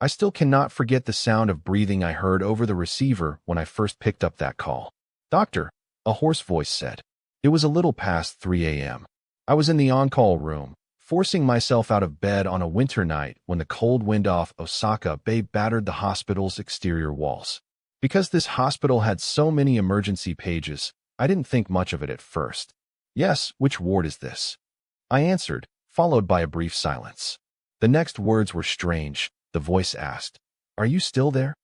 I still cannot forget the sound of breathing I heard over the receiver when I first picked up that call. "Doctor," a hoarse voice said. It was a little past 3 a.m. I was in the on-call room, forcing myself out of bed on a winter night when the cold wind off Osaka Bay battered the hospital's exterior walls. Because this hospital had so many emergency pages, I didn't think much of it at first. "Yes, which ward is this?" I answered, followed by a brief silence. The next words were strange. The voice asked, "Are you still there?"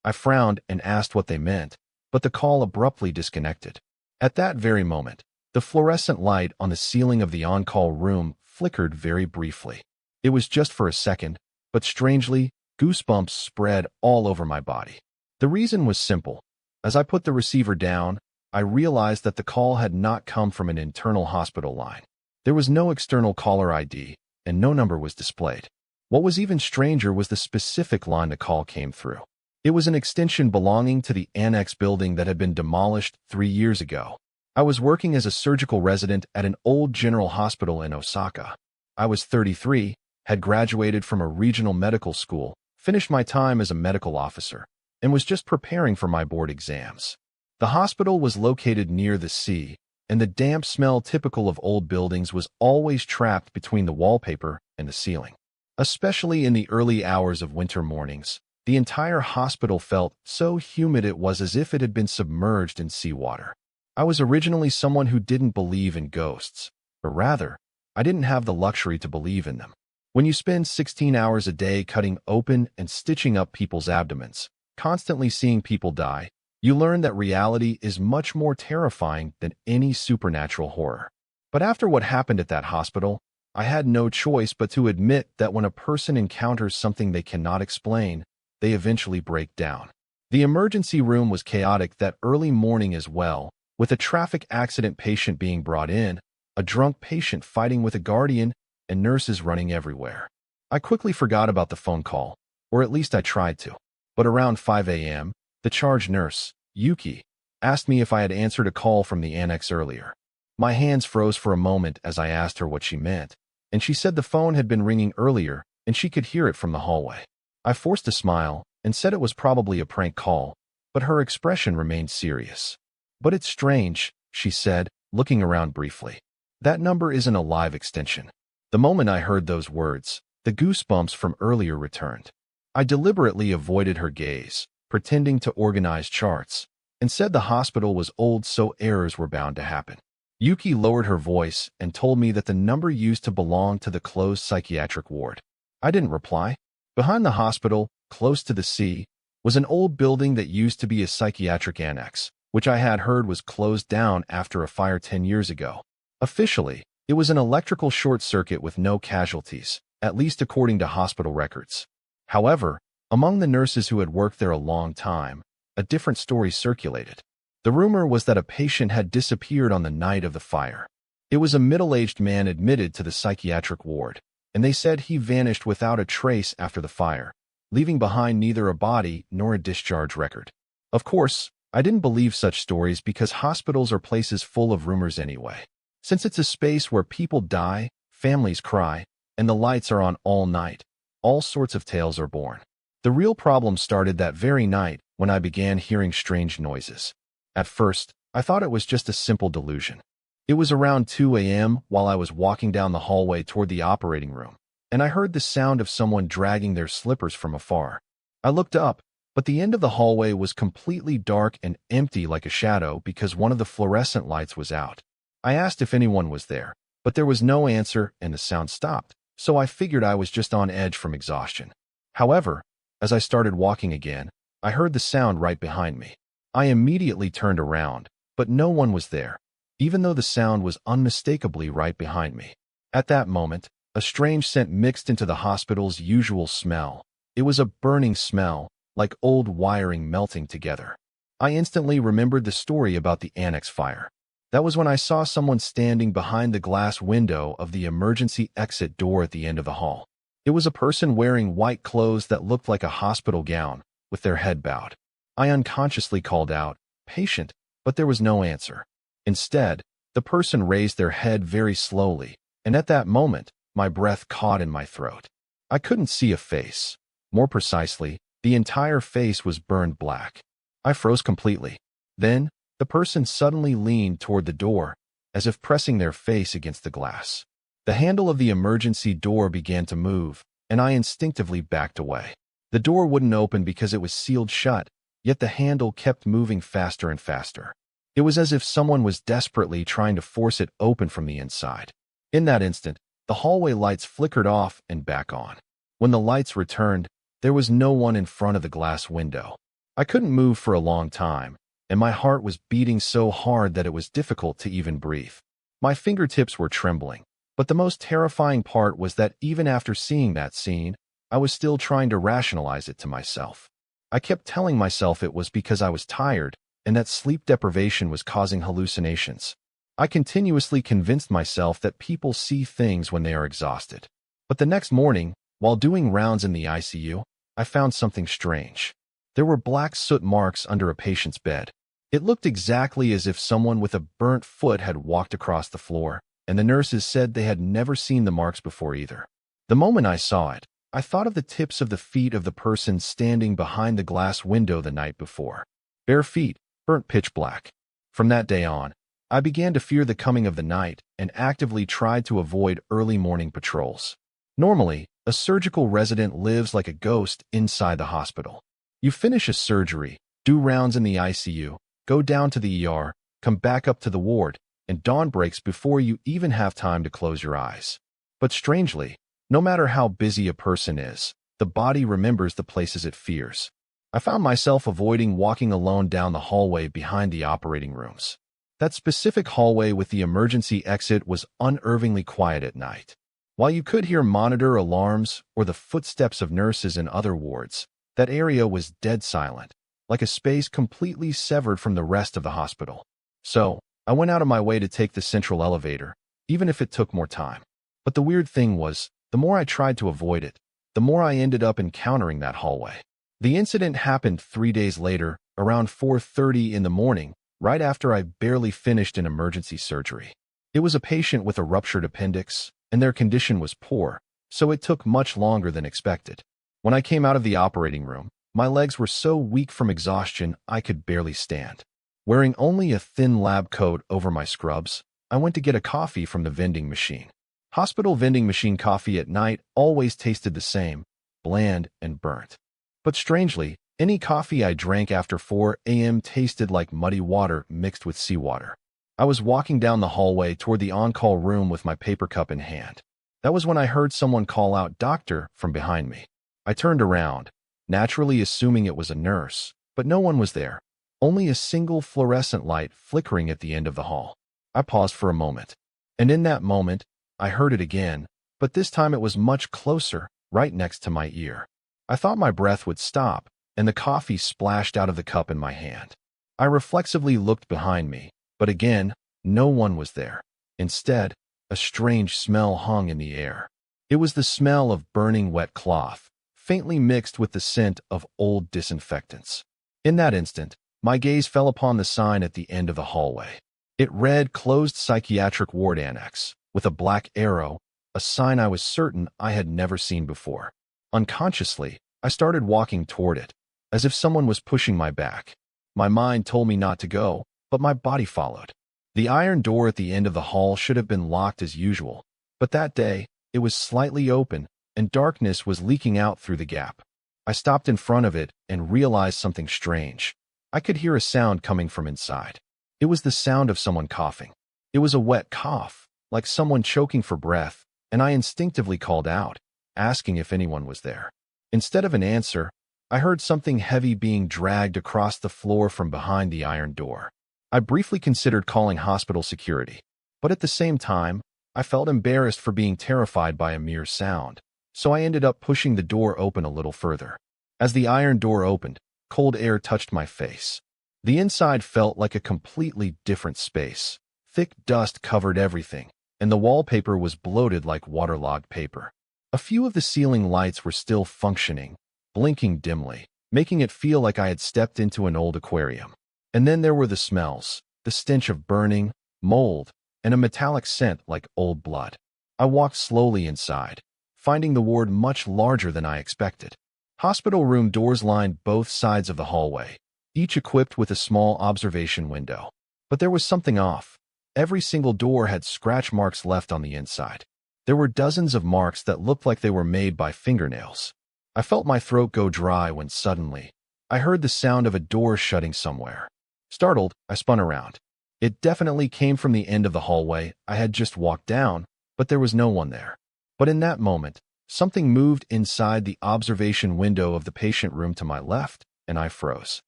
I frowned and asked what they meant, but the call abruptly disconnected. At that very moment, the fluorescent light on the ceiling of the on-call room flickered very briefly. It was just for a second, but strangely, goosebumps spread all over my body. The reason was simple. As I put the receiver down, I realized that the call had not come from an internal hospital line. There was no external caller ID, and no number was displayed. What was even stranger was the specific line the call came through. It was an extension belonging to the annex building that had been demolished 3 years ago. I was working as a surgical resident at an old general hospital in Osaka. I was 33, had graduated from a regional medical school, finished my time as a medical officer, and was just preparing for my board exams. The hospital was located near the sea, and the damp smell typical of old buildings was always trapped between the wallpaper and the ceiling. Especially in the early hours of winter mornings, the entire hospital felt so humid it was as if it had been submerged in seawater. I was originally someone who didn't believe in ghosts, or rather, I didn't have the luxury to believe in them. When you spend 16 hours a day cutting open and stitching up people's abdomens, constantly seeing people die, you learn that reality is much more terrifying than any supernatural horror. But after what happened at that hospital, I had no choice but to admit that when a person encounters something they cannot explain, they eventually break down. The emergency room was chaotic that early morning as well, with a traffic accident patient being brought in, a drunk patient fighting with a guardian, and nurses running everywhere. I quickly forgot about the phone call, or at least I tried to. But around 5 a.m., the charge nurse, Yuki, asked me if I had answered a call from the annex earlier. My hands froze for a moment as I asked her what she meant, and she said the phone had been ringing earlier and she could hear it from the hallway. I forced a smile and said it was probably a prank call, but her expression remained serious. "But it's strange," she said, looking around briefly. "That number isn't a live extension." The moment I heard those words, the goosebumps from earlier returned. I deliberately avoided her gaze, pretending to organize charts, and said the hospital was old so errors were bound to happen. Yuki lowered her voice and told me that the number used to belong to the closed psychiatric ward. I didn't reply. Behind the hospital, close to the sea, was an old building that used to be a psychiatric annex, which I had heard was closed down after a fire 10 years ago. Officially, it was an electrical short circuit with no casualties, at least according to hospital records. However, among the nurses who had worked there a long time, a different story circulated. The rumor was that a patient had disappeared on the night of the fire. It was a middle-aged man admitted to the psychiatric ward, and they said he vanished without a trace after the fire, leaving behind neither a body nor a discharge record. Of course, I didn't believe such stories because hospitals are places full of rumors anyway. Since it's a space where people die, families cry, and the lights are on all night, all sorts of tales are born. The real problem started that very night when I began hearing strange noises. At first, I thought it was just a simple delusion. It was around 2 a.m. while I was walking down the hallway toward the operating room, and I heard the sound of someone dragging their slippers from afar. I looked up, but the end of the hallway was completely dark and empty like a shadow because one of the fluorescent lights was out. I asked if anyone was there, but there was no answer and the sound stopped, so I figured I was just on edge from exhaustion. However, as I started walking again, I heard the sound right behind me. I immediately turned around, but no one was there, even though the sound was unmistakably right behind me. At that moment, a strange scent mixed into the hospital's usual smell. It was a burning smell, like old wiring melting together. I instantly remembered the story about the annex fire. That was when I saw someone standing behind the glass window of the emergency exit door at the end of the hall. It was a person wearing white clothes that looked like a hospital gown, with their head bowed. I unconsciously called out, "Patient," but there was no answer. Instead, the person raised their head very slowly, and at that moment, my breath caught in my throat. I couldn't see a face. More precisely, the entire face was burned black. I froze completely. Then, the person suddenly leaned toward the door, as if pressing their face against the glass. The handle of the emergency door began to move, and I instinctively backed away. The door wouldn't open because it was sealed shut, yet the handle kept moving faster and faster. It was as if someone was desperately trying to force it open from the inside. In that instant, the hallway lights flickered off and back on. When the lights returned, there was no one in front of the glass window. I couldn't move for a long time, and my heart was beating so hard that it was difficult to even breathe. My fingertips were trembling, but the most terrifying part was that even after seeing that scene, I was still trying to rationalize it to myself. I kept telling myself it was because I was tired and that sleep deprivation was causing hallucinations. I continuously convinced myself that people see things when they are exhausted. But the next morning, while doing rounds in the ICU, I found something strange. There were black soot marks under a patient's bed. It looked exactly as if someone with a burnt foot had walked across the floor, and the nurses said they had never seen the marks before either. The moment I saw it, I thought of the tips of the feet of the person standing behind the glass window the night before. Bare feet, burnt pitch black. From that day on, I began to fear the coming of the night and actively tried to avoid early morning patrols. Normally, a surgical resident lives like a ghost inside the hospital. You finish a surgery, do rounds in the ICU, go down to the ER, come back up to the ward, and dawn breaks before you even have time to close your eyes. But strangely, no matter how busy a person is, the body remembers the places it fears. I found myself avoiding walking alone down the hallway behind the operating rooms. That specific hallway with the emergency exit was unnervingly quiet at night. While you could hear monitor alarms or the footsteps of nurses in other wards, that area was dead silent, like a space completely severed from the rest of the hospital. So, I went out of my way to take the central elevator, even if it took more time. But the weird thing was, the more I tried to avoid it, the more I ended up encountering that hallway. The incident happened 3 days later, around 4:30 in the morning, right after I barely finished an emergency surgery. It was a patient with a ruptured appendix, and their condition was poor, so it took much longer than expected. When I came out of the operating room, my legs were so weak from exhaustion I could barely stand. Wearing only a thin lab coat over my scrubs, I went to get a coffee from the vending machine. Hospital vending machine coffee at night always tasted the same, bland and burnt. But strangely, any coffee I drank after 4 a.m. tasted like muddy water mixed with seawater. I was walking down the hallway toward the on-call room with my paper cup in hand. That was when I heard someone call out "Doctor" from behind me. I turned around, naturally assuming it was a nurse, but no one was there. Only a single fluorescent light flickering at the end of the hall. I paused for a moment. And in that moment, I heard it again, but this time it was much closer, right next to my ear. I thought my breath would stop, and the coffee splashed out of the cup in my hand. I reflexively looked behind me, but again, no one was there. Instead, a strange smell hung in the air. It was the smell of burning wet cloth, faintly mixed with the scent of old disinfectants. In that instant, my gaze fell upon the sign at the end of the hallway. It read "Closed Psychiatric Ward Annex," with a black arrow, a sign I was certain I had never seen before. Unconsciously, I started walking toward it, as if someone was pushing my back. My mind told me not to go, but my body followed. The iron door at the end of the hall should have been locked as usual, but that day, it was slightly open, and darkness was leaking out through the gap. I stopped in front of it and realized something strange. I could hear a sound coming from inside. It was the sound of someone coughing. It was a wet cough, like someone choking for breath, and I instinctively called out, asking if anyone was there. Instead of an answer, I heard something heavy being dragged across the floor from behind the iron door. I briefly considered calling hospital security, but at the same time, I felt embarrassed for being terrified by a mere sound, so I ended up pushing the door open a little further. As the iron door opened, cold air touched my face. The inside felt like a completely different space. Thick dust covered everything, and the wallpaper was bloated like waterlogged paper. A few of the ceiling lights were still functioning, blinking dimly, making it feel like I had stepped into an old aquarium. And then there were the smells, the stench of burning, mold, and a metallic scent like old blood. I walked slowly inside, finding the ward much larger than I expected. Hospital room doors lined both sides of the hallway, each equipped with a small observation window. But there was something off. Every single door had scratch marks left on the inside. There were dozens of marks that looked like they were made by fingernails. I felt my throat go dry when suddenly, I heard the sound of a door shutting somewhere. Startled, I spun around. It definitely came from the end of the hallway I had just walked down, but there was no one there. But in that moment, something moved inside the observation window of the patient room to my left, and I froze.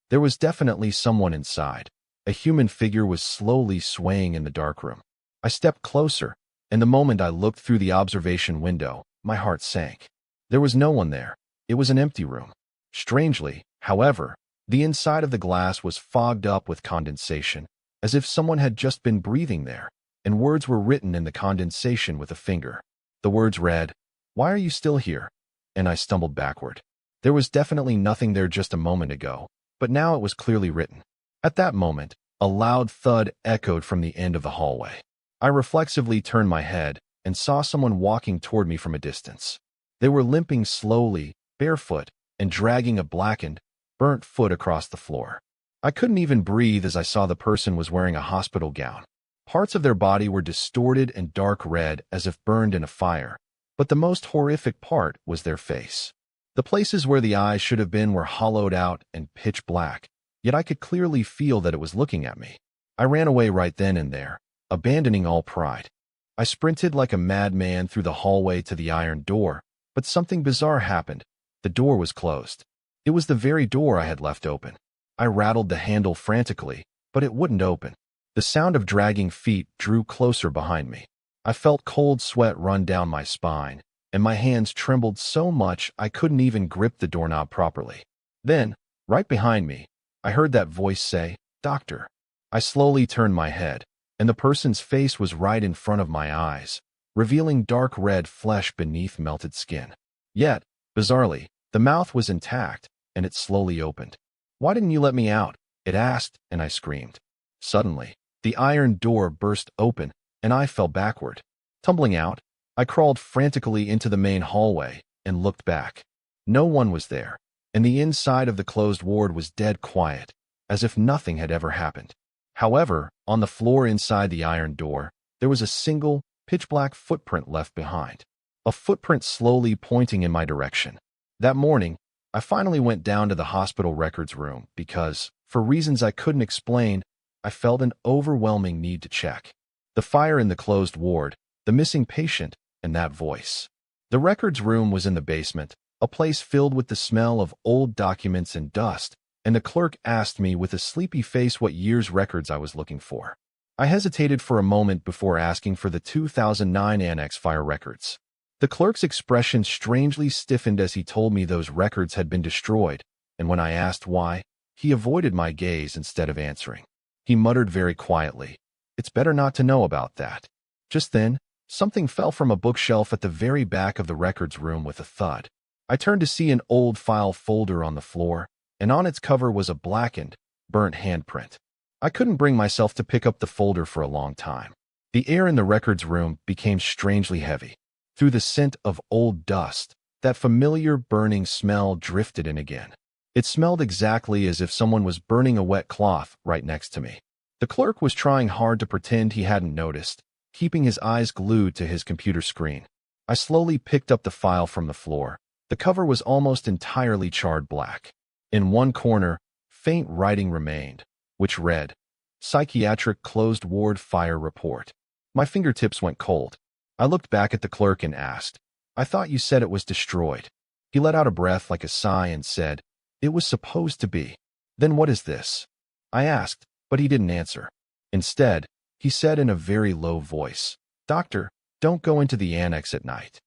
There was definitely someone inside. A human figure was slowly swaying in the darkroom. I stepped closer, and the moment I looked through the observation window, my heart sank. There was no one there. It was an empty room. Strangely, however, the inside of the glass was fogged up with condensation, as if someone had just been breathing there, and words were written in the condensation with a finger. The words read, "Why are you still here?" And I stumbled backward. There was definitely nothing there just a moment ago, but now it was clearly written. At that moment, a loud thud echoed from the end of the hallway. I reflexively turned my head and saw someone walking toward me from a distance. They were limping slowly, barefoot, and dragging a blackened, burnt foot across the floor. I couldn't even breathe as I saw the person was wearing a hospital gown. Parts of their body were distorted and dark red as if burned in a fire, but the most horrific part was their face. The places where the eyes should have been were hollowed out and pitch black, yet I could clearly feel that it was looking at me. I ran away right then and there, abandoning all pride. I sprinted like a madman through the hallway to the iron door, but something bizarre happened. The door was closed. It was the very door I had left open. I rattled the handle frantically, but it wouldn't open. The sound of dragging feet drew closer behind me. I felt cold sweat run down my spine, and my hands trembled so much I couldn't even grip the doorknob properly. Then, right behind me, I heard that voice say, "Doctor." I slowly turned my head, and the person's face was right in front of my eyes, revealing dark red flesh beneath melted skin. Yet, bizarrely, the mouth was intact, and it slowly opened. "Why didn't you let me out?" it asked, and I screamed. Suddenly, the iron door burst open, and I fell backward. Tumbling out, I crawled frantically into the main hallway and looked back. No one was there, and the inside of the closed ward was dead quiet, as if nothing had ever happened. However, on the floor inside the iron door, there was a single, pitch-black footprint left behind. A footprint slowly pointing in my direction. That morning, I finally went down to the hospital records room because, for reasons I couldn't explain, I felt an overwhelming need to check. The fire in the closed ward, the missing patient, and that voice. The records room was in the basement, a place filled with the smell of old documents and dust, and the clerk asked me with a sleepy face what year's records I was looking for. I hesitated for a moment before asking for the 2009 annex fire records. The clerk's expression strangely stiffened as he told me those records had been destroyed, and when I asked why, he avoided my gaze instead of answering. He muttered very quietly, "It's better not to know about that." Just then, something fell from a bookshelf at the very back of the records room with a thud. I turned to see an old file folder on the floor, and on its cover was a blackened, burnt handprint. I couldn't bring myself to pick up the folder for a long time. The air in the records room became strangely heavy. Through the scent of old dust, that familiar burning smell drifted in again. It smelled exactly as if someone was burning a wet cloth right next to me. The clerk was trying hard to pretend he hadn't noticed, keeping his eyes glued to his computer screen. I slowly picked up the file from the floor. The cover was almost entirely charred black. In one corner, faint writing remained, which read, "Psychiatric Closed Ward Fire Report." My fingertips went cold. I looked back at the clerk and asked, "I thought you said it was destroyed." He let out a breath like a sigh and said, "It was supposed to be." "Then what is this?" I asked, but he didn't answer. Instead, he said in a very low voice, "Doctor, don't go into the annex at night."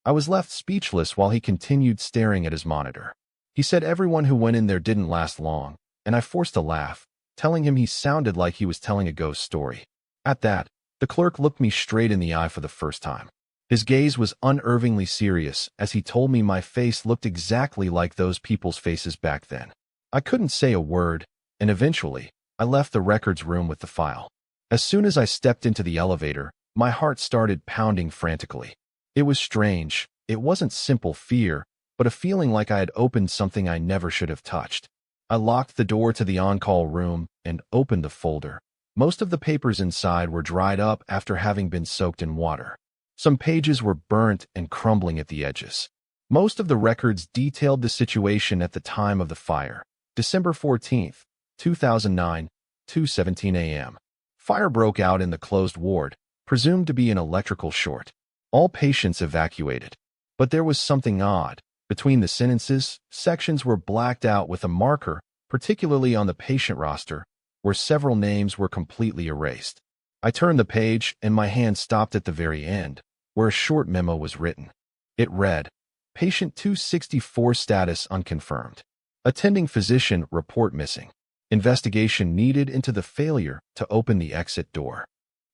I was left speechless while he continued staring at his monitor. He said everyone who went in there didn't last long, and I forced a laugh, telling him he sounded like he was telling a ghost story. At that, the clerk looked me straight in the eye for the first time. His gaze was unnervingly serious as he told me my face looked exactly like those people's faces back then. I couldn't say a word, and eventually, I left the records room with the file. As soon as I stepped into the elevator, my heart started pounding frantically. It was strange. It wasn't simple fear, but a feeling like I had opened something I never should have touched. I locked the door to the on-call room and opened the folder. Most of the papers inside were dried up after having been soaked in water. Some pages were burnt and crumbling at the edges. Most of the records detailed the situation at the time of the fire. December 14th, 2009, 2:17 a.m. Fire broke out in the closed ward, presumed to be an electrical short. All patients evacuated. But there was something odd. Between the sentences, sections were blacked out with a marker, particularly on the patient roster, where several names were completely erased. I turned the page, and my hand stopped at the very end, where a short memo was written. It read, Patient 264 status unconfirmed. Attending physician report missing. Investigation needed into the failure to open the exit door.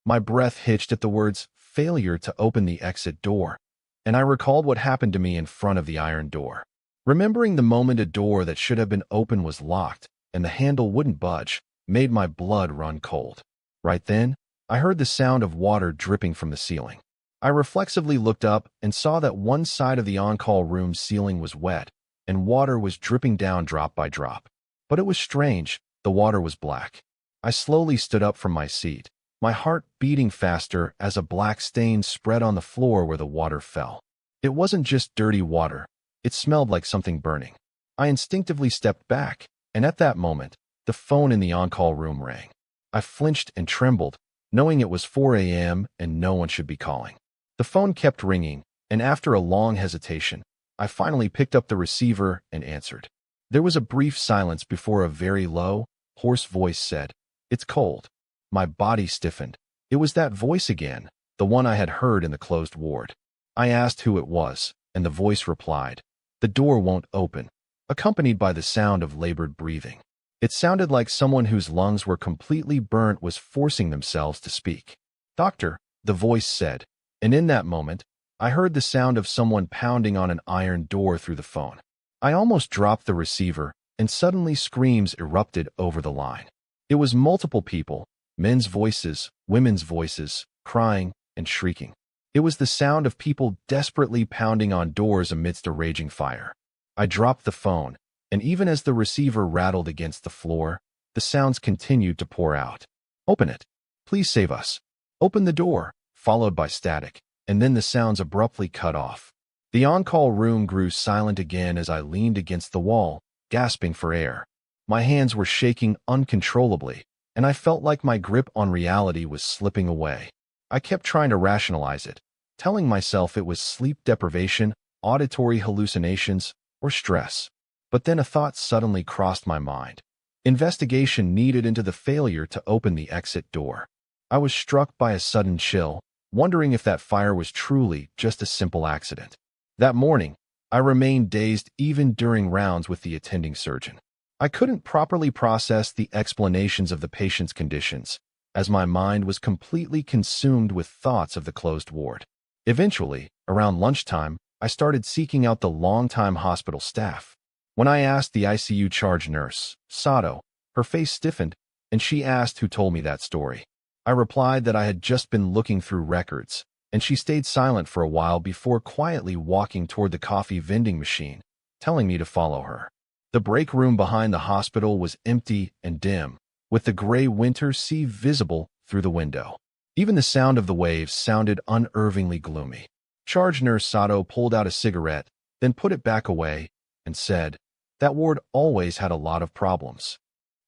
My breath hitched at the words, failure to open the exit door, and I recalled what happened to me in front of the iron door. Remembering the moment a door that should have been open was locked, and the handle wouldn't budge, made my blood run cold. Right then, I heard the sound of water dripping from the ceiling. I reflexively looked up and saw that one side of the on-call room ceiling was wet, and water was dripping down drop by drop. But it was strange, the water was black. I slowly stood up from my seat, my heart beating faster as a black stain spread on the floor where the water fell. It wasn't just dirty water, it smelled like something burning. I instinctively stepped back, and at that moment, the phone in the on-call room rang. I flinched and trembled, knowing it was 4 a.m. and no one should be calling. The phone kept ringing, and after a long hesitation, I finally picked up the receiver and answered. There was a brief silence before a very low, hoarse voice said, "It's cold." My body stiffened. It was that voice again, the one I had heard in the closed ward. I asked who it was, and the voice replied, "The door won't open," accompanied by the sound of labored breathing. It sounded like someone whose lungs were completely burnt was forcing themselves to speak. "Doctor," the voice said, and in that moment, I heard the sound of someone pounding on an iron door through the phone. I almost dropped the receiver, and suddenly screams erupted over the line. It was multiple people, men's voices, women's voices, crying and shrieking. It was the sound of people desperately pounding on doors amidst a raging fire. I dropped the phone, and even as the receiver rattled against the floor, the sounds continued to pour out. "Open it. Please save us. Open the door," followed by static, and then the sounds abruptly cut off. The on-call room grew silent again as I leaned against the wall, gasping for air. My hands were shaking uncontrollably, and I felt like my grip on reality was slipping away. I kept trying to rationalize it, telling myself it was sleep deprivation, auditory hallucinations, or stress. But then a thought suddenly crossed my mind. Investigation needed into the failure to open the exit door. I was struck by a sudden chill, wondering if that fire was truly just a simple accident. That morning, I remained dazed even during rounds with the attending surgeon. I couldn't properly process the explanations of the patient's conditions, as my mind was completely consumed with thoughts of the closed ward. Eventually, around lunchtime, I started seeking out the longtime hospital staff. When I asked the ICU charge nurse, Sato, her face stiffened, and she asked who told me that story. I replied that I had just been looking through records, and she stayed silent for a while before quietly walking toward the coffee vending machine, telling me to follow her. The break room behind the hospital was empty and dim, with the gray winter sea visible through the window. Even the sound of the waves sounded unnervingly gloomy. Charge nurse Sato pulled out a cigarette, then put it back away, and said, "That ward always had a lot of problems."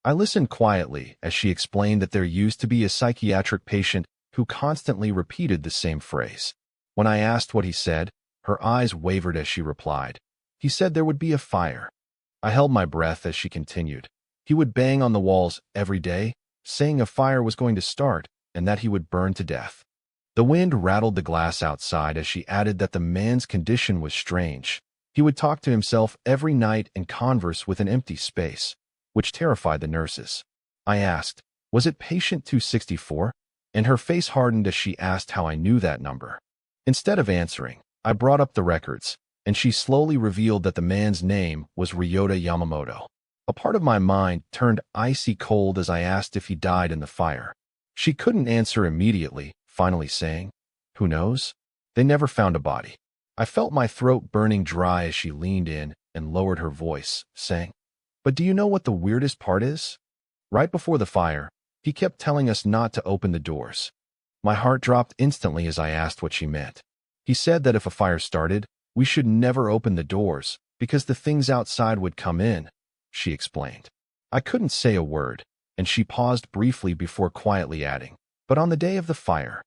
I listened quietly as she explained that there used to be a psychiatric patient who constantly repeated the same phrase. When I asked what he said, her eyes wavered as she replied, "He said there would be a fire." I held my breath as she continued. He would bang on the walls every day, saying a fire was going to start and that he would burn to death. The wind rattled the glass outside as she added that the man's condition was strange. He would talk to himself every night and converse with an empty space, which terrified the nurses. I asked, "Was it patient 264? And her face hardened as she asked how I knew that number. Instead of answering, I brought up the records, and she slowly revealed that the man's name was Ryota Yamamoto. A part of my mind turned icy cold as I asked if he died in the fire. She couldn't answer immediately, finally saying, "Who knows? They never found a body." I felt my throat burning dry as she leaned in and lowered her voice, saying, "But do you know what the weirdest part is? Right before the fire, he kept telling us not to open the doors." My heart dropped instantly as I asked what she meant. "He said that if a fire started, we should never open the doors because the things outside would come in," she explained. I couldn't say a word, and she paused briefly before quietly adding, "But on the day of the fire,"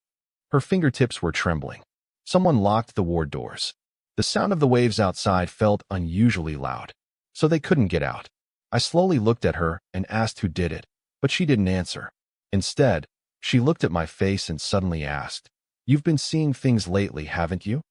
her fingertips were trembling, "someone locked the ward doors. The sound of the waves outside felt unusually loud, so they couldn't get out." I slowly looked at her and asked who did it, but she didn't answer. Instead, she looked at my face and suddenly asked, "You've been seeing things lately, haven't you?"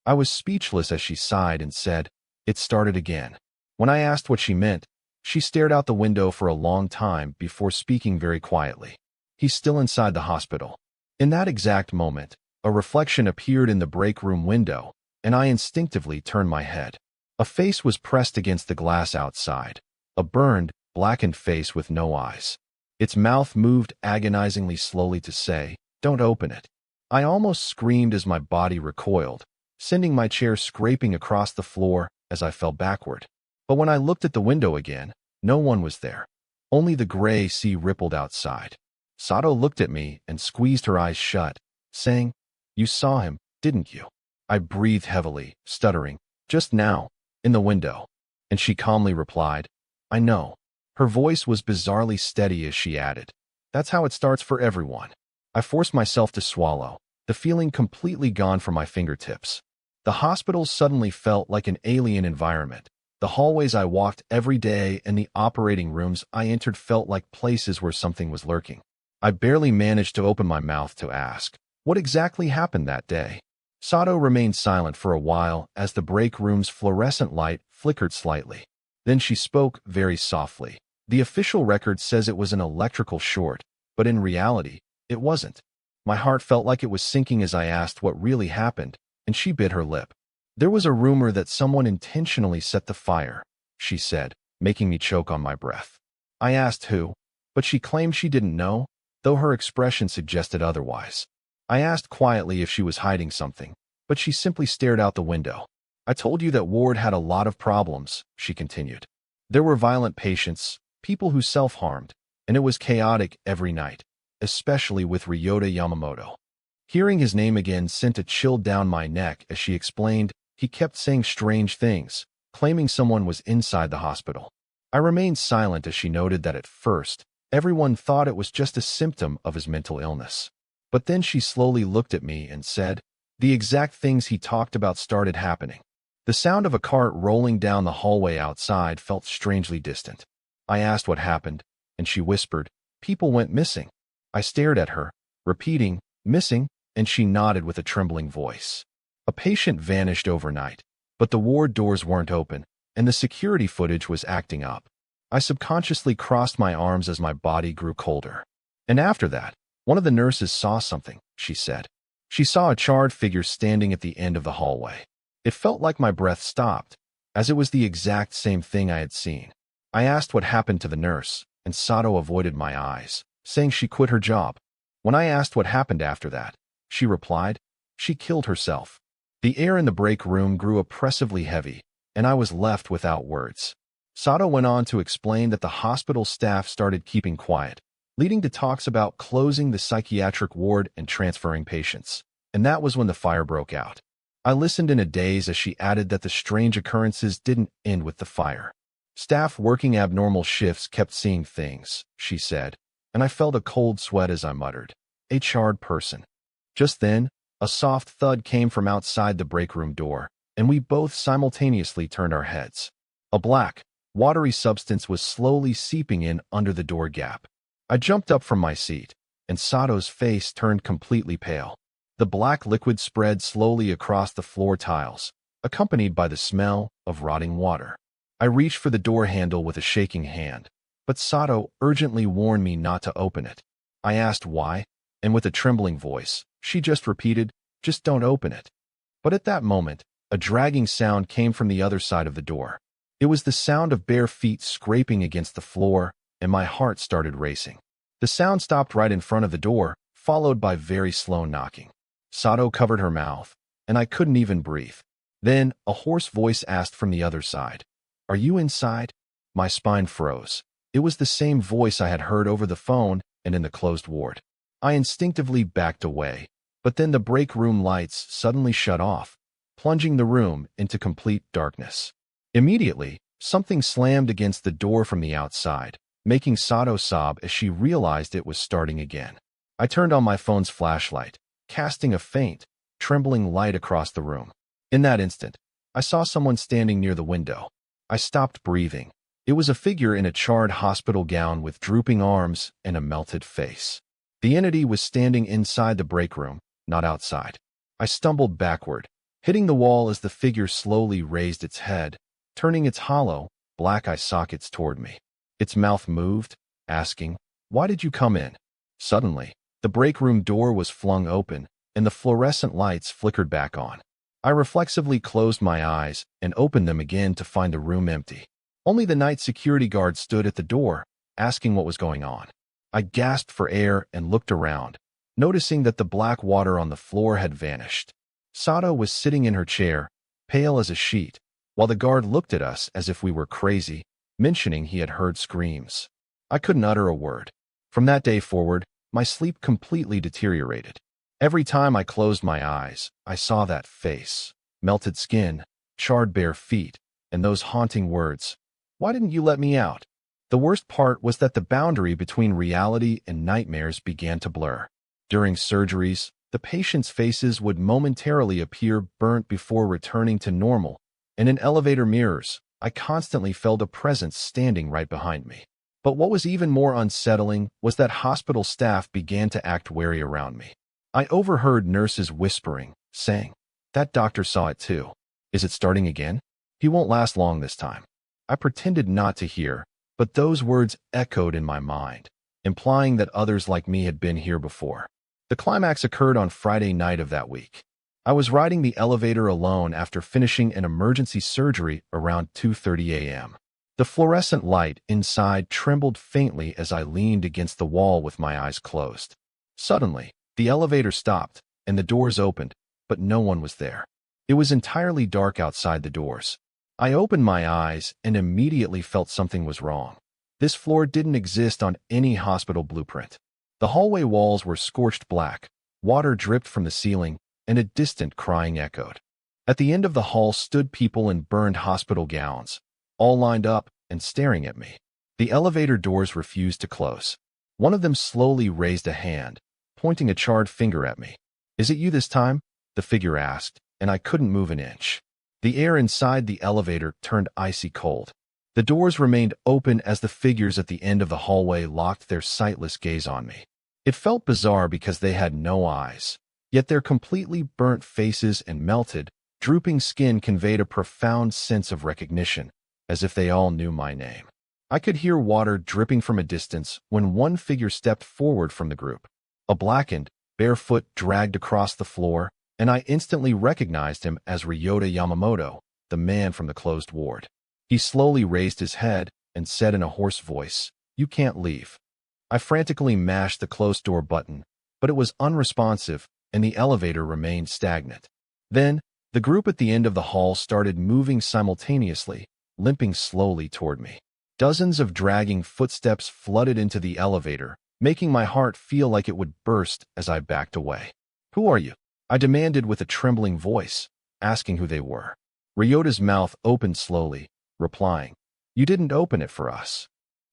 I was speechless as she sighed and said, "It started again." When I asked what she meant, she stared out the window for a long time before speaking very quietly. "He's still inside the hospital." In that exact moment, a reflection appeared in the break room window, and I instinctively turned my head. A face was pressed against the glass outside, a burned, blackened face with no eyes. Its mouth moved agonizingly slowly to say, "Don't open it." I almost screamed as my body recoiled, sending my chair scraping across the floor as I fell backward. But when I looked at the window again, no one was there. Only the gray sea rippled outside. Sato looked at me and squeezed her eyes shut, saying, "You saw him, didn't you?" I breathed heavily, stuttering, "Just now, in the window." And she calmly replied, "I know." Her voice was bizarrely steady as she added, "That's how it starts for everyone." I forced myself to swallow, the feeling completely gone from my fingertips. The hospital suddenly felt like an alien environment. The hallways I walked every day and the operating rooms I entered felt like places where something was lurking. I barely managed to open my mouth to ask, what exactly happened that day? Sato remained silent for a while as the break room's fluorescent light flickered slightly. Then she spoke very softly. "The official record says it was an electrical short, but in reality, it wasn't." My heart felt like it was sinking as I asked what really happened, and she bit her lip. "There was a rumor that someone intentionally set the fire," she said, making me choke on my breath. I asked who, but she claimed she didn't know, though her expression suggested otherwise. I asked quietly if she was hiding something, but she simply stared out the window. "I told you that ward had a lot of problems," she continued. "There were violent patients, people who self-harmed, and it was chaotic every night, especially with Ryota Yamamoto." Hearing his name again sent a chill down my neck as she explained, "He kept saying strange things, claiming someone was inside the hospital." I remained silent as she noted that at first, everyone thought it was just a symptom of his mental illness. But then she slowly looked at me and said, "The exact things he talked about started happening." The sound of a cart rolling down the hallway outside felt strangely distant. I asked what happened, and she whispered, "People went missing." I stared at her, repeating, "Missing?" and she nodded with a trembling voice. "A patient vanished overnight, but the ward doors weren't open, and the security footage was acting up." I subconsciously crossed my arms as my body grew colder. "And after that, one of the nurses saw something," she said. "She saw a charred figure standing at the end of the hallway." It felt like my breath stopped, as it was the exact same thing I had seen. I asked what happened to the nurse, and Sato avoided my eyes, saying she quit her job. When I asked what happened after that, she replied, "She killed herself." The air in the break room grew oppressively heavy, and I was left without words. Sato went on to explain that the hospital staff started keeping quiet, leading to talks about closing the psychiatric ward and transferring patients. And that was when the fire broke out. I listened in a daze as she added that the strange occurrences didn't end with the fire. "Staff working abnormal shifts kept seeing things," she said, and I felt a cold sweat as I muttered, "A charred person." Just then, a soft thud came from outside the break room door, and we both simultaneously turned our heads. A black, watery substance was slowly seeping in under the door gap. I jumped up from my seat, and Sato's face turned completely pale. The black liquid spread slowly across the floor tiles, accompanied by the smell of rotting water. I reached for the door handle with a shaking hand, but Sato urgently warned me not to open it. I asked why, and with a trembling voice, she just repeated, "Just don't open it." But at that moment, a dragging sound came from the other side of the door. It was the sound of bare feet scraping against the floor, and my heart started racing. The sound stopped right in front of the door, followed by very slow knocking. Sato covered her mouth, and I couldn't even breathe. Then, a hoarse voice asked from the other side, "Are you inside?" My spine froze. It was the same voice I had heard over the phone and in the closed ward. I instinctively backed away, but then the break room lights suddenly shut off, plunging the room into complete darkness. Immediately, something slammed against the door from the outside, making Sato sob as she realized it was starting again. I turned on my phone's flashlight, casting a faint, trembling light across the room. In that instant, I saw someone standing near the window. I stopped breathing. It was a figure in a charred hospital gown with drooping arms and a melted face. The entity was standing inside the break room, not outside. I stumbled backward, hitting the wall as the figure slowly raised its head, turning its hollow, black eye sockets toward me. Its mouth moved, asking, "Why did you come in?" Suddenly, the break room door was flung open, and the fluorescent lights flickered back on. I reflexively closed my eyes and opened them again to find the room empty. Only the night security guard stood at the door, asking what was going on. I gasped for air and looked around, noticing that the black water on the floor had vanished. Sato was sitting in her chair, pale as a sheet, while the guard looked at us as if we were crazy, mentioning he had heard screams. I couldn't utter a word. From that day forward, my sleep completely deteriorated. Every time I closed my eyes, I saw that face, melted skin, charred bare feet, and those haunting words, "Why didn't you let me out?" The worst part was that the boundary between reality and nightmares began to blur. During surgeries, the patients' faces would momentarily appear burnt before returning to normal, and in elevator mirrors, I constantly felt a presence standing right behind me. But what was even more unsettling was that hospital staff began to act wary around me. I overheard nurses whispering, saying, "That doctor saw it too. Is it starting again? He won't last long this time." I pretended not to hear, but those words echoed in my mind, implying that others like me had been here before. The climax occurred on Friday night of that week. I was riding the elevator alone after finishing an emergency surgery around 2:30 a.m. The fluorescent light inside trembled faintly as I leaned against the wall with my eyes closed. Suddenly, the elevator stopped, and the doors opened, but no one was there. It was entirely dark outside the doors. I opened my eyes and immediately felt something was wrong. This floor didn't exist on any hospital blueprint. The hallway walls were scorched black, water dripped from the ceiling, and a distant crying echoed. At the end of the hall stood people in burned hospital gowns, all lined up and staring at me. The elevator doors refused to close. One of them slowly raised a hand, pointing a charred finger at me. "Is it you this time?" the figure asked, and I couldn't move an inch. The air inside the elevator turned icy cold. The doors remained open as the figures at the end of the hallway locked their sightless gaze on me. It felt bizarre because they had no eyes, yet their completely burnt faces and melted, drooping skin conveyed a profound sense of recognition, as if they all knew my name. I could hear water dripping from a distance when one figure stepped forward from the group. A blackened, bare foot dragged across the floor, and I instantly recognized him as Ryota Yamamoto, the man from the closed ward. He slowly raised his head and said in a hoarse voice, "You can't leave." I frantically mashed the closed door button, but it was unresponsive, and the elevator remained stagnant. Then, the group at the end of the hall started moving simultaneously, limping slowly toward me. Dozens of dragging footsteps flooded into the elevator, making my heart feel like it would burst as I backed away. "Who are you?" I demanded with a trembling voice, asking who they were. Ryota's mouth opened slowly, replying, "You didn't open it for us."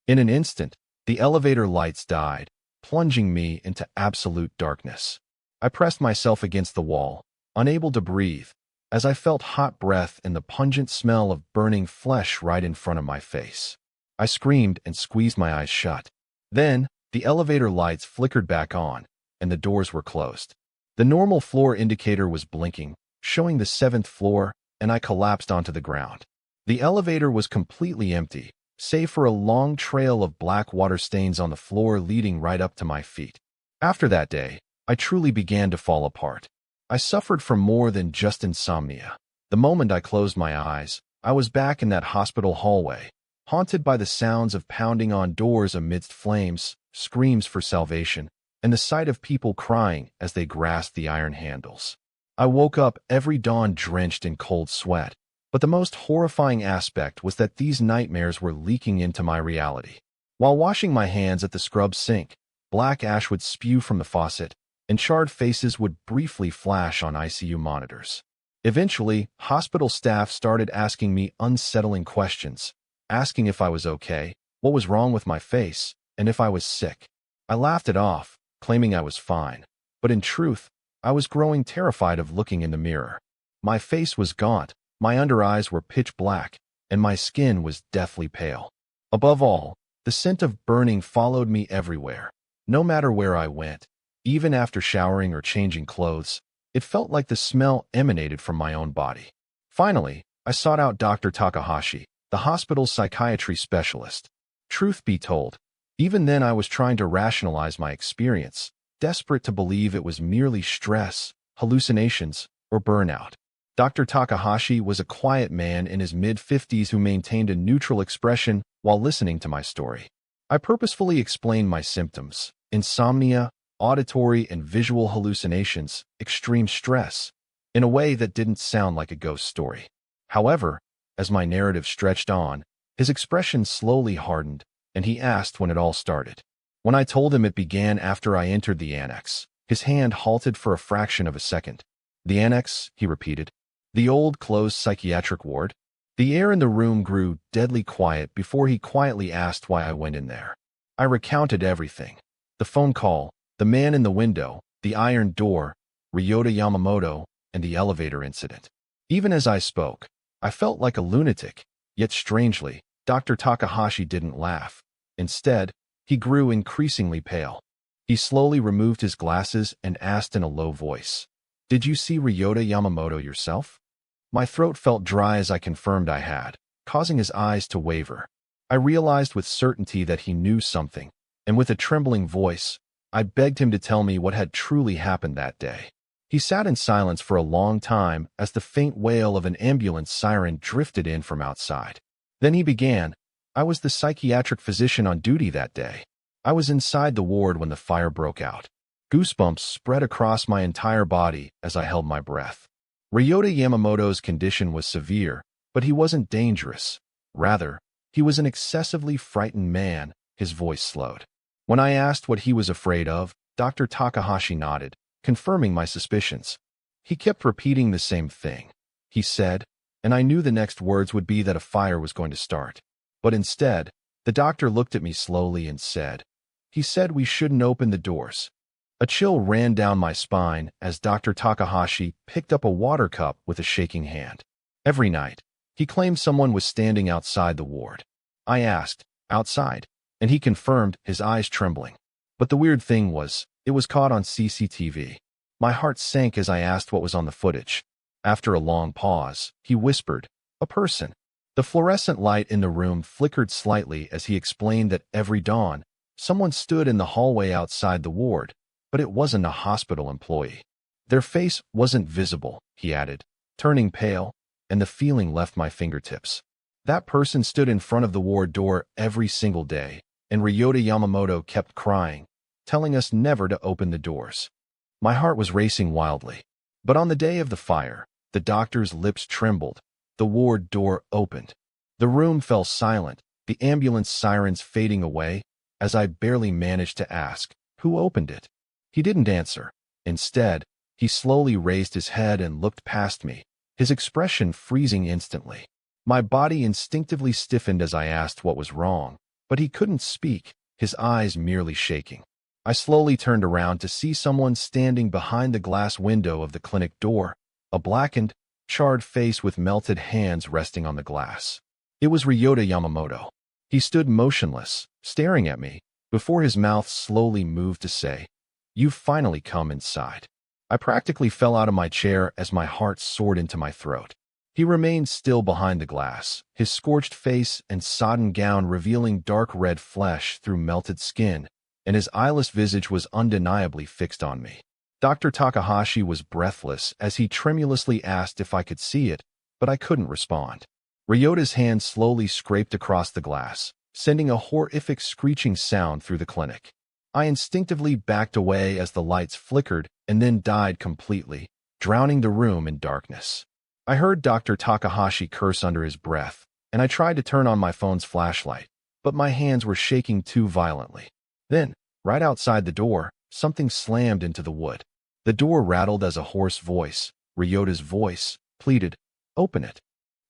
In an instant, the elevator lights died, plunging me into absolute darkness. I pressed myself against the wall, unable to breathe, as I felt hot breath and the pungent smell of burning flesh right in front of my face. I screamed and squeezed my eyes shut. Then, the elevator lights flickered back on, and the doors were closed. The normal floor indicator was blinking, showing the 7th floor, and I collapsed onto the ground. The elevator was completely empty, save for a long trail of black water stains on the floor leading right up to my feet. After that day, I truly began to fall apart. I suffered from more than just insomnia. The moment I closed my eyes, I was back in that hospital hallway, haunted by the sounds of pounding on doors amidst flames, screams for salvation, and the sight of people crying as they grasped the iron handles. I woke up every dawn drenched in cold sweat, but the most horrifying aspect was that these nightmares were leaking into my reality. While washing my hands at the scrub sink, black ash would spew from the faucet, and charred faces would briefly flash on ICU monitors. Eventually, hospital staff started asking me unsettling questions, asking if I was okay, what was wrong with my face, and if I was sick. I laughed it off, claiming I was fine, but in truth, I was growing terrified of looking in the mirror. My face was gaunt, my under eyes were pitch black, and my skin was deathly pale. Above all, the scent of burning followed me everywhere. No matter where I went, even after showering or changing clothes, it felt like the smell emanated from my own body. Finally, I sought out Dr. Takahashi, the hospital's psychiatry specialist. Truth be told, even then I was trying to rationalize my experience, desperate to believe it was merely stress, hallucinations, or burnout. Dr. Takahashi was a quiet man in his mid-50s who maintained a neutral expression while listening to my story. I purposefully explained my symptoms: insomnia, auditory and visual hallucinations, extreme stress, in a way that didn't sound like a ghost story. However, as my narrative stretched on, his expression slowly hardened, and he asked when it all started. When I told him it began after I entered the annex, his hand halted for a fraction of a second. The annex, he repeated. The old closed psychiatric ward? The air in the room grew deadly quiet before he quietly asked why I went in there. I recounted everything. The phone call, the man in the window, the iron door, Ryota Yamamoto, and the elevator incident. Even as I spoke, I felt like a lunatic, yet strangely, Dr. Takahashi didn't laugh. Instead, he grew increasingly pale. He slowly removed his glasses and asked in a low voice, "Did you see Ryota Yamamoto yourself?" My throat felt dry as I confirmed I had, causing his eyes to waver. I realized with certainty that he knew something, and with a trembling voice, I begged him to tell me what had truly happened that day. He sat in silence for a long time as the faint wail of an ambulance siren drifted in from outside. Then he began, "I was the psychiatric physician on duty that day. I was inside the ward when the fire broke out." Goosebumps spread across my entire body as I held my breath. Ryota Yamamoto's condition was severe, but he wasn't dangerous. Rather, he was an excessively frightened man. His voice slowed. When I asked what he was afraid of, Dr. Takahashi nodded, confirming my suspicions. He kept repeating the same thing. He said, and I knew the next words would be that a fire was going to start. But instead, the doctor looked at me slowly and said, "He said we shouldn't open the doors." A chill ran down my spine as Dr. Takahashi picked up a water cup with a shaking hand. Every night, he claimed someone was standing outside the ward. I asked, "Outside?" And he confirmed, his eyes trembling. But the weird thing was, it was caught on CCTV. My heart sank as I asked what was on the footage. After a long pause, he whispered, "A person." The fluorescent light in the room flickered slightly as he explained that every dawn, someone stood in the hallway outside the ward, but it wasn't a hospital employee. Their face wasn't visible, he added, turning pale, and the feeling left my fingertips. That person stood in front of the ward door every single day, and Ryota Yamamoto kept crying, telling us never to open the doors. My heart was racing wildly. But on the day of the fire, the doctor's lips trembled. The ward door opened. The room fell silent, the ambulance sirens fading away, as I barely managed to ask, "Who opened it?" He didn't answer. Instead, he slowly raised his head and looked past me, his expression freezing instantly. My body instinctively stiffened as I asked what was wrong, but he couldn't speak, his eyes merely shaking. I slowly turned around to see someone standing behind the glass window of the clinic door, a blackened, charred face with melted hands resting on the glass. It was Ryota Yamamoto. He stood motionless, staring at me, before his mouth slowly moved to say, "You've finally come inside." I practically fell out of my chair as my heart soared into my throat. He remained still behind the glass, his scorched face and sodden gown revealing dark red flesh through melted skin, and his eyeless visage was undeniably fixed on me. Dr. Takahashi was breathless as he tremulously asked if I could see it, but I couldn't respond. Ryota's hand slowly scraped across the glass, sending a horrific screeching sound through the clinic. I instinctively backed away as the lights flickered and then died completely, drowning the room in darkness. I heard Dr. Takahashi curse under his breath, and I tried to turn on my phone's flashlight, but my hands were shaking too violently. Then, right outside the door, something slammed into the wood. The door rattled as a hoarse voice, Ryota's voice, pleaded, "Open it."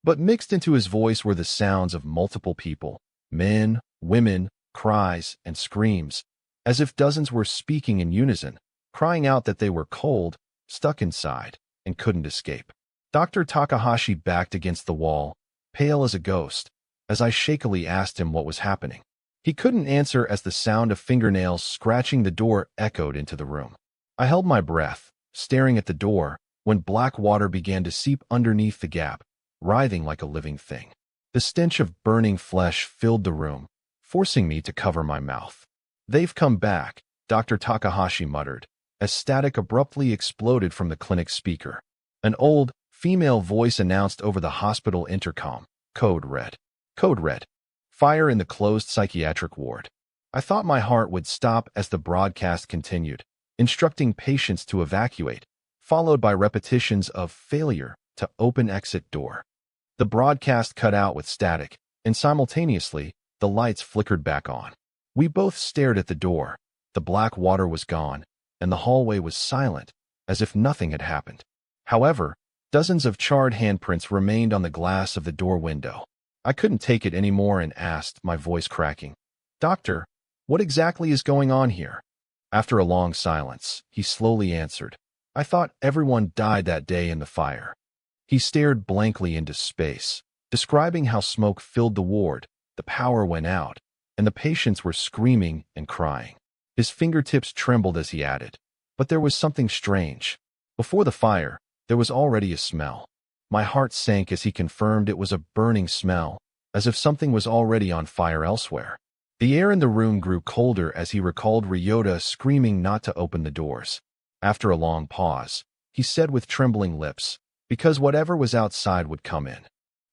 But mixed into his voice were the sounds of multiple people, men, women, cries, and screams, as if dozens were speaking in unison, crying out that they were cold, stuck inside, and couldn't escape. Dr. Takahashi backed against the wall, pale as a ghost, as I shakily asked him what was happening. He couldn't answer as the sound of fingernails scratching the door echoed into the room. I held my breath, staring at the door, when black water began to seep underneath the gap, writhing like a living thing. The stench of burning flesh filled the room, forcing me to cover my mouth. "They've come back," Dr. Takahashi muttered, as static abruptly exploded from the clinic speaker. An old, female voice announced over the hospital intercom, "Code red. Code red. Fire in the closed psychiatric ward." I thought my heart would stop as the broadcast continued, instructing patients to evacuate, followed by repetitions of "failure to open exit door." The broadcast cut out with static, and simultaneously, the lights flickered back on. We both stared at the door. The black water was gone, and the hallway was silent, as if nothing had happened. However, dozens of charred handprints remained on the glass of the door window. I couldn't take it anymore and asked, my voice cracking, "Doctor, what exactly is going on here?" After a long silence, he slowly answered, "I thought everyone died that day in the fire." He stared blankly into space, describing how smoke filled the ward, the power went out, and the patients were screaming and crying. His fingertips trembled as he added, "But there was something strange. Before the fire, there was already a smell." My heart sank as he confirmed it was a burning smell, as if something was already on fire elsewhere. The air in the room grew colder as he recalled Ryota screaming not to open the doors. After a long pause, he said with trembling lips, "Because whatever was outside would come in."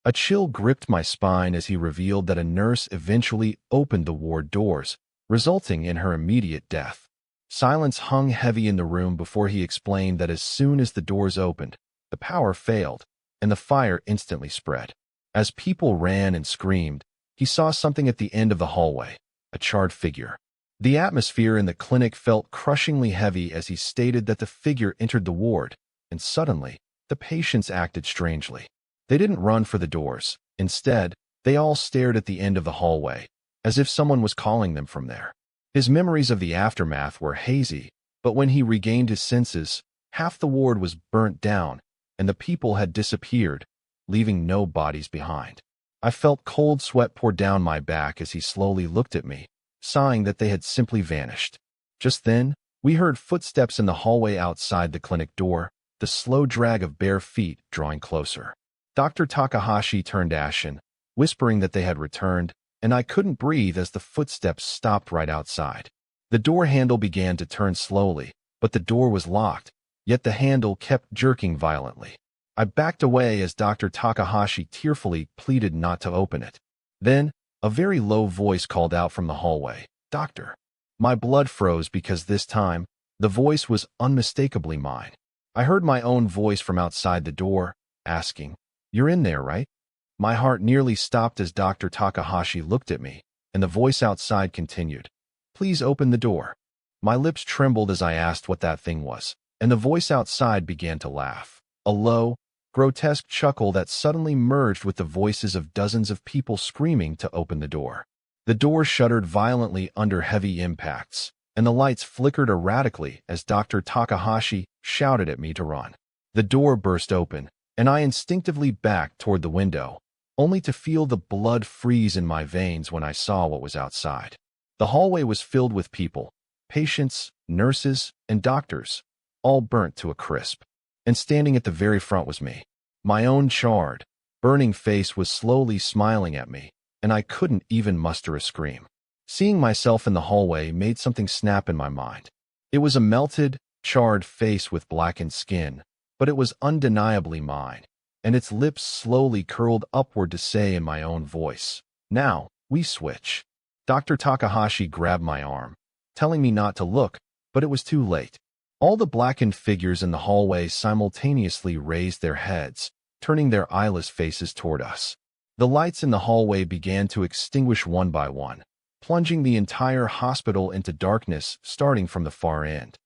A chill gripped my spine as he revealed that a nurse eventually opened the ward doors, resulting in her immediate death. Silence hung heavy in the room before he explained that as soon as the doors opened, the power failed, and the fire instantly spread. As people ran and screamed, he saw something at the end of the hallway, a charred figure. The atmosphere in the clinic felt crushingly heavy as he stated that the figure entered the ward, and suddenly, the patients acted strangely. They didn't run for the doors. Instead, they all stared at the end of the hallway, as if someone was calling them from there. His memories of the aftermath were hazy, but when he regained his senses, half the ward was burnt down, and the people had disappeared, leaving no bodies behind. I felt cold sweat pour down my back as he slowly looked at me, sighing that they had simply vanished. Just then, we heard footsteps in the hallway outside the clinic door, the slow drag of bare feet drawing closer. Dr. Takahashi turned ashen, whispering that they had returned, and I couldn't breathe as the footsteps stopped right outside. The door handle began to turn slowly, but the door was locked, yet the handle kept jerking violently. I backed away as Dr. Takahashi tearfully pleaded not to open it. Then, a very low voice called out from the hallway, "Doctor." My blood froze because this time, the voice was unmistakably mine. I heard my own voice from outside the door, asking, "You're in there, right?" My heart nearly stopped as Dr. Takahashi looked at me, and the voice outside continued, "Please open the door." My lips trembled as I asked what that thing was, and the voice outside began to laugh. A low, grotesque chuckle that suddenly merged with the voices of dozens of people screaming to open the door. The door shuddered violently under heavy impacts, and the lights flickered erratically as Dr. Takahashi shouted at me to run. The door burst open, and I instinctively backed toward the window, only to feel the blood freeze in my veins when I saw what was outside. The hallway was filled with people, patients, nurses, and doctors, all burnt to a crisp. And standing at the very front was me. My own charred, burning face was slowly smiling at me, and I couldn't even muster a scream. Seeing myself in the hallway made something snap in my mind. It was a melted, charred face with blackened skin, but it was undeniably mine, and its lips slowly curled upward to say in my own voice, "Now, we switch." Dr. Takahashi grabbed my arm, telling me not to look, but it was too late. All the blackened figures in the hallway simultaneously raised their heads, turning their eyeless faces toward us. The lights in the hallway began to extinguish one by one, plunging the entire hospital into darkness starting from the far end.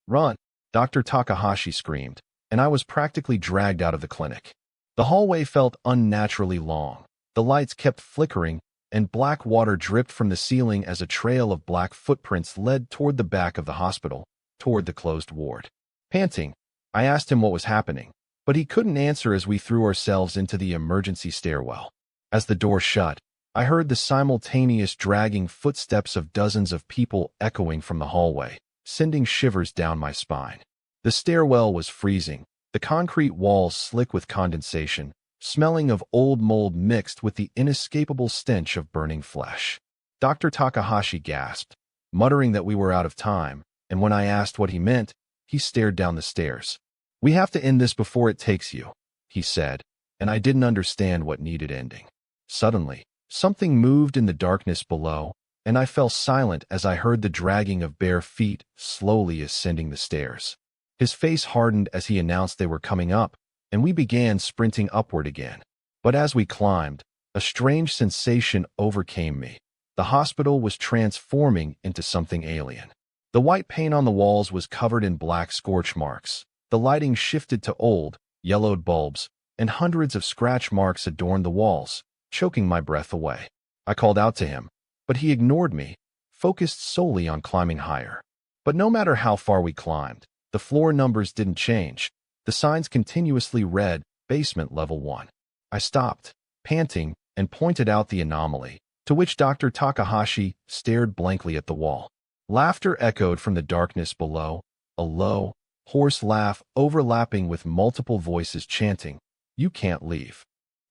"Run!" Dr. Takahashi screamed, and I was practically dragged out of the clinic. The hallway felt unnaturally long. The lights kept flickering, and black water dripped from the ceiling as a trail of black footprints led toward the back of the hospital, toward the closed ward. Panting, I asked him what was happening, but he couldn't answer as we threw ourselves into the emergency stairwell. As the door shut, I heard the simultaneous dragging footsteps of dozens of people echoing from the hallway, sending shivers down my spine. The stairwell was freezing, the concrete walls slick with condensation, smelling of old mold mixed with the inescapable stench of burning flesh. Dr. Takahashi gasped, muttering that we were out of time, and when I asked what he meant, he stared down the stairs. "We have to end this before it takes you," he said, and I didn't understand what needed ending. Suddenly, something moved in the darkness below, and I fell silent as I heard the dragging of bare feet slowly ascending the stairs. His face hardened as he announced they were coming up, and we began sprinting upward again. But as we climbed, a strange sensation overcame me. The hospital was transforming into something alien. The white paint on the walls was covered in black scorch marks. The lighting shifted to old, yellowed bulbs, and hundreds of scratch marks adorned the walls, choking my breath away. I called out to him, but he ignored me, focused solely on climbing higher. But no matter how far we climbed, the floor numbers didn't change. The signs continuously read, "Basement Level 1." I stopped, panting, and pointed out the anomaly, to which Dr. Takahashi stared blankly at the wall. Laughter echoed from the darkness below, a low, hoarse laugh overlapping with multiple voices chanting, "You can't leave."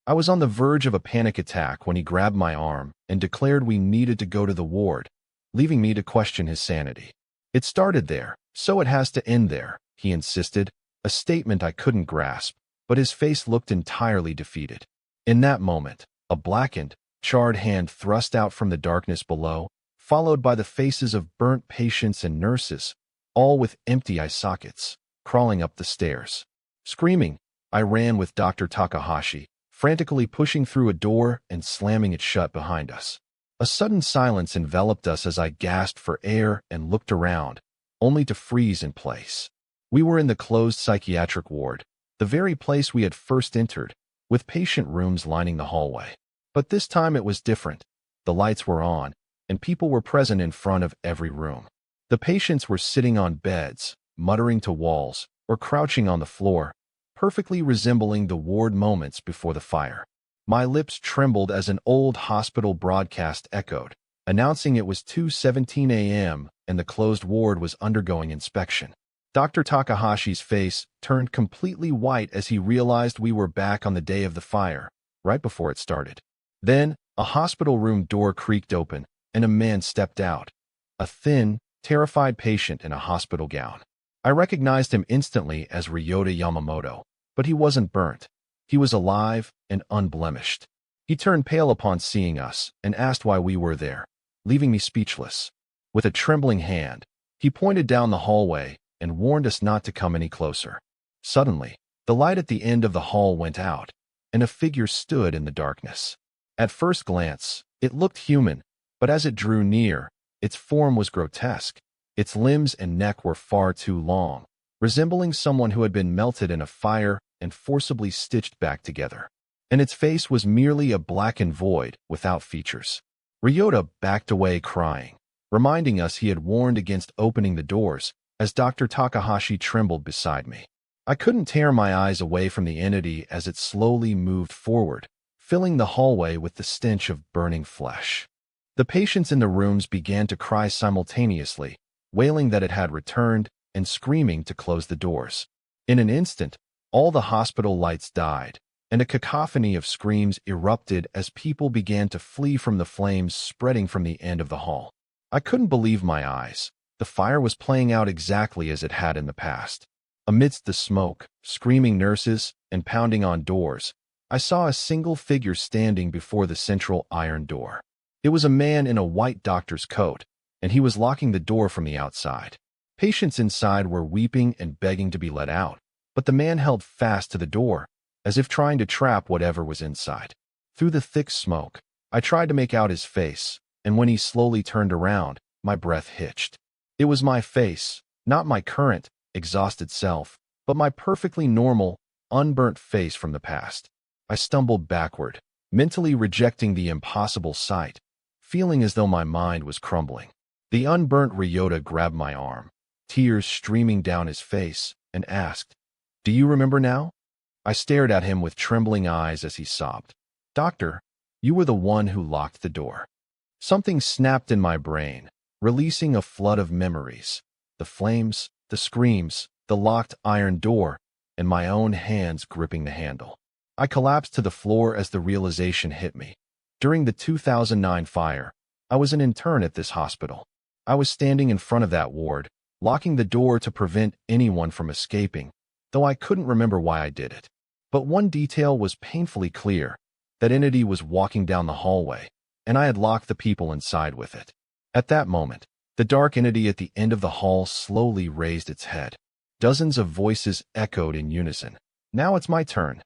I was on the verge of a panic attack when he grabbed my arm and declared we needed to go to the ward, leaving me to question his sanity. "It started there, so it has to end there," he insisted, a statement I couldn't grasp, but his face looked entirely defeated. In that moment, a blackened, charred hand thrust out from the darkness below, followed by the faces of burnt patients and nurses, all with empty eye sockets, crawling up the stairs. Screaming, I ran with Dr. Takahashi, frantically pushing through a door and slamming it shut behind us. A sudden silence enveloped us as I gasped for air and looked around, only to freeze in place. We were in the closed psychiatric ward, the very place we had first entered, with patient rooms lining the hallway. But this time it was different. The lights were on, and people were present in front of every room. The patients were sitting on beds, muttering to walls, or crouching on the floor, perfectly resembling the ward moments before the fire. My lips trembled as an old hospital broadcast echoed, announcing it was 2:17 a.m. and the closed ward was undergoing inspection. Dr. Takahashi's face turned completely white as he realized we were back on the day of the fire, right before it started. Then, a hospital room door creaked open, and a man stepped out. A thin, terrified patient in a hospital gown. I recognized him instantly as Ryota Yamamoto, but he wasn't burnt. He was alive and unblemished. He turned pale upon seeing us and asked why we were there, leaving me speechless. With a trembling hand, he pointed down the hallway and warned us not to come any closer. Suddenly, the light at the end of the hall went out, and a figure stood in the darkness. At first glance, it looked human, but as it drew near, its form was grotesque. Its limbs and neck were far too long, resembling someone who had been melted in a fire and forcibly stitched back together. And its face was merely a blackened void without features. Ryota backed away crying, reminding us he had warned against opening the doors, as Dr. Takahashi trembled beside me. I couldn't tear my eyes away from the entity as it slowly moved forward, filling the hallway with the stench of burning flesh. The patients in the rooms began to cry simultaneously, wailing that it had returned and screaming to close the doors. In an instant, all the hospital lights died, and a cacophony of screams erupted as people began to flee from the flames spreading from the end of the hall. I couldn't believe my eyes. The fire was playing out exactly as it had in the past. Amidst the smoke, screaming nurses, and pounding on doors, I saw a single figure standing before the central iron door. It was a man in a white doctor's coat, and he was locking the door from the outside. Patients inside were weeping and begging to be let out, but the man held fast to the door, as if trying to trap whatever was inside. Through the thick smoke, I tried to make out his face, and when he slowly turned around, my breath hitched. It was my face, not my current, exhausted self, but my perfectly normal, unburnt face from the past. I stumbled backward, mentally rejecting the impossible sight, feeling as though my mind was crumbling. The unburnt Ryota grabbed my arm, tears streaming down his face, and asked, "Do you remember now?" I stared at him with trembling eyes as he sobbed. "Doctor, you were the one who locked the door." Something snapped in my brain, releasing a flood of memories. The flames, the screams, the locked iron door, and my own hands gripping the handle. I collapsed to the floor as the realization hit me. During the 2009 fire, I was an intern at this hospital. I was standing in front of that ward, locking the door to prevent anyone from escaping, though I couldn't remember why I did it. But one detail was painfully clear. That entity was walking down the hallway, and I had locked the people inside with it. At that moment, the dark entity at the end of the hall slowly raised its head. Dozens of voices echoed in unison. "Now it's my turn.